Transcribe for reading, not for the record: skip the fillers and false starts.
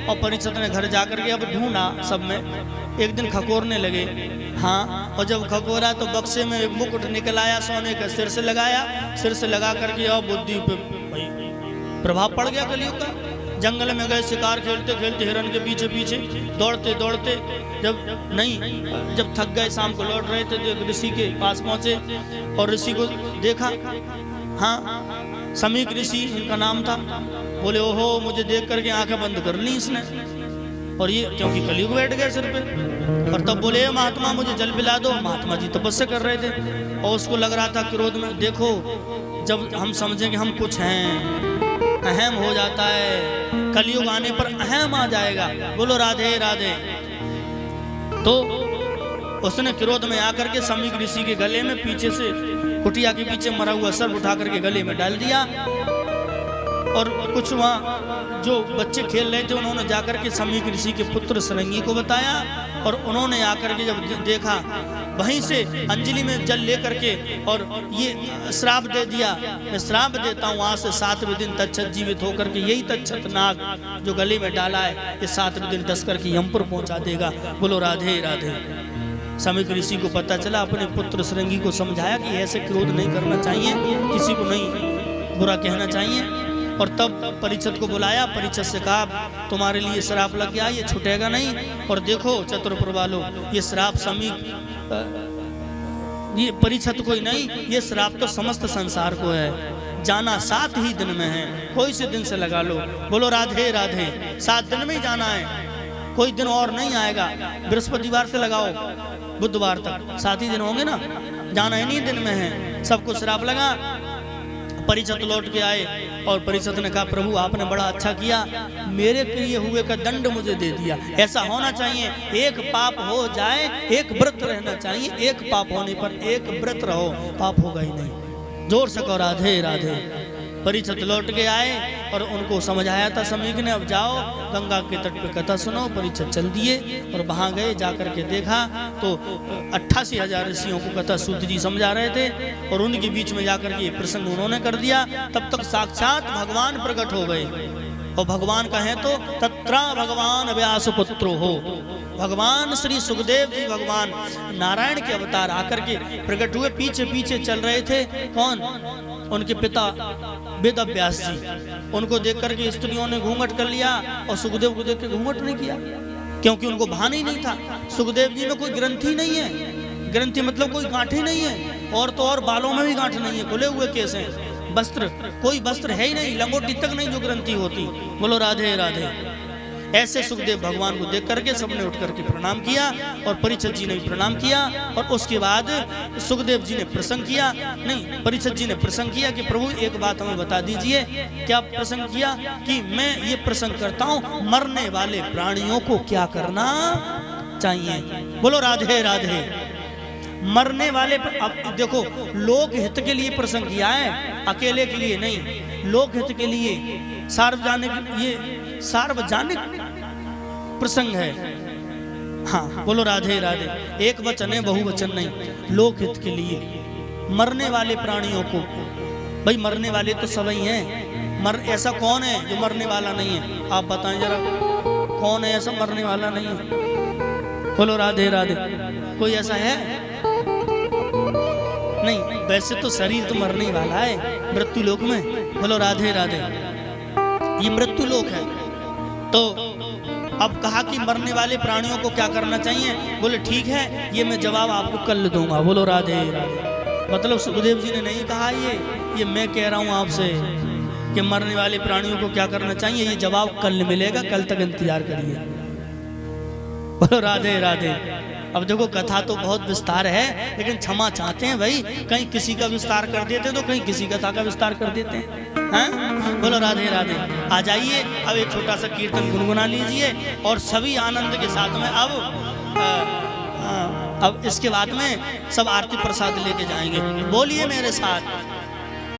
और परीक्षित ने घर जाकर के अब ढूंढा सब में, एक दिन खकोरने लगे। हाँ, और जब खकोरा तो बक्से में एक मुकुट निकल आया सोने का, सिर से लगाया, सिर से लगा करके और बुद्धि पे प्रभाव पड़ गया कलयुग का। जंगल में गए शिकार खेलते खेलते हिरन के पीछे पीछे दौड़ते दौड़ते जब थक गए, शाम को लौट रहे थे तो ऋषि के पास पहुंचे और ऋषि को देखा। हाँ, समीक ऋषि इनका नाम था। बोले ओहो, मुझे देख करके आंखें बंद कर ली इसने, और ये क्योंकि कलयुग बैठ गए सिर पे। और तब बोले महात्मा मुझे जल पिला दो। महात्मा जी तपस्या कर रहे थे और उसको लग रहा था क्रोध में। देखो, जब हम समझें कि हम कुछ हैं, अहम हो जाता है, कलयुग आने पर अहम आ जाएगा। बोलो राधे राधे। तो उसने क्रोध में आकर के समीक ऋषि के गले में पीछे से, कुटिया के पीछे मरा हुआ सर्प उठा करके गले में डाल दिया। और कुछ वहाँ जो बच्चे खेल रहे थे उन्होंने जाकर के समीक ऋषि के पुत्र सरंगी को बताया, और उन्होंने आकर के जब देखा, वहीं से अंजलि में जल लेकर के और ये श्राप दे दिया, मैं श्राप देता हूँ आज से 7वें दिन तक्षक जीवित होकर के यही तक्षक नाग जो गले में डाला है ये 7वें दिन डस करके यमपुर पहुंचा देगा। बोलो राधे राधे। समीक ऋषि को पता चला, अपने पुत्र सरंगी को समझाया कि ऐसे क्रोध नहीं करना चाहिए, किसी को नहीं बुरा कहना चाहिए। और तब परीक्षित को बुलाया, परीक्षित से कहा तुम्हारे लिए श्राप लग गया, ये छूटेगा नहीं। और देखो चतुरपुर वालों, ये श्राप समीक ये परीक्षित को ही नहीं, ये श्राप तो समस्त संसार को है। जाना 7 ही दिन में है, कोई से दिन से लगा लो। बोलो राधे राधे। 7 दिन में ही जाना है, कोई दिन और नहीं आएगा। बृहस्पतिवार से लगाओ बुधवार तक 7 ही दिन होंगे ना, जाना इन्हीं दिन में है। सबको श्राप लगा। परीक्षित लौट के आए और परीक्षित ने कहा प्रभु आपने बड़ा अच्छा किया, मेरे किए हुए का दंड मुझे दे दिया। ऐसा होना चाहिए, एक पाप हो जाए एक व्रत रहना चाहिए, एक पाप होने पर एक व्रत रहो, पाप होगा ही नहीं। जोर से कहो राधे राधे। परीक्षित लौट के आए और उनको समझाया था समीक ने, अब जाओ गंगा के तट पे कथा सुनो। परीक्षित चल दिए और वहां गए, जाकर के देखा तो 88,000 ऋषियों को कथा सूत जी समझा रहे थे, और उनके बीच में जाकर के प्रसंग उन्होंने कर दिया। तब तक साक्षात भगवान प्रकट हो गए। और भगवान कहें तो तत्रा भगवान व्यास पुत्रो हो, भगवान श्री सुखदेव जी भगवान नारायण के अवतार आकर के प्रकट हुए। पीछे पीछे चल रहे थे कौन? उनके पिता वेद व्यास जी। उनको देख करके स्त्रियों ने घूंघट कर लिया और सुखदेव को देख के घूंघट नहीं किया, क्योंकि उनको भान ही नहीं था। सुखदेव जी में कोई ग्रंथि नहीं है, ग्रंथि मतलब कोई गांठ ही नहीं है, और तो और बालों में भी गांठ नहीं है, खुले हुए केस हैं। वस्त्र, कोई वस्त्र है ही नहीं, लंगोटी तक नहीं जो ग्रंथि होती। बोलो राधे राधे। ऐसे सुखदेव भगवान को देख करके सबने उठ करके प्रणाम किया, और परीक्षित जी ने भी प्रणाम किया। और उसके बाद सुखदेव जी ने प्रसंग किया, नहीं परीक्षित जी ने प्रसंग किया कि प्रभु एक बात हमें बता दीजिए। क्या प्रसंग किया? कि मैं ये प्रसंग करता हूँ, मरने वाले प्राणियों को क्या करना चाहिए। बोलो राधे राधे। मरने वाले, अब देखो लोक हित के लिए प्रसंग किया है, अकेले के लिए नहीं, लोक हित के लिए, सार्वजनिक, ये सार्वजनिक प्रसंग है। हाँ बोलो राधे राधे। एक वचन है, बहुवचन नहीं, लोक हित के लिए। मरने वाले प्राणियों को, भाई मरने वाले तो सभी हैं, ऐसा कौन है जो मरने वाला नहीं है? आप बताएं जरा, कौन है ऐसा मरने वाला नहीं है? बोलो राधे राधे। कोई ऐसा है? नहीं, वैसे तो शरीर तो मरने वाला है मृत्यु लोक में। बोलो राधे राधे। ये मृत्यु लोक है। तो अब कहा कि मरने वाले प्राणियों को क्या करना चाहिए। बोले ठीक है, ये मैं जवाब आपको कल दूंगा। बोलो राधे राधे। मतलब सुखदेव जी ने नहीं कहा, ये मैं कह रहा हूं आपसे कि मरने वाले प्राणियों को क्या करना चाहिए, ये जवाब कल मिलेगा, कल तक इंतजार करिए। बोलो राधे राधे। अब देखो कथा तो बहुत विस्तार है, लेकिन क्षमा चाहते हैं भाई, कहीं किसी का विस्तार कर देते तो कहीं किसी कथा का विस्तार कर देते हैं। बोलो राधे राधे। आ जाइए, अब एक छोटा सा कीर्तन गुनगुना लीजिए और सभी आनंद के साथ में अब इसके बाद में सब आरती प्रसाद लेके जाएंगे। बोलिए मेरे साथ।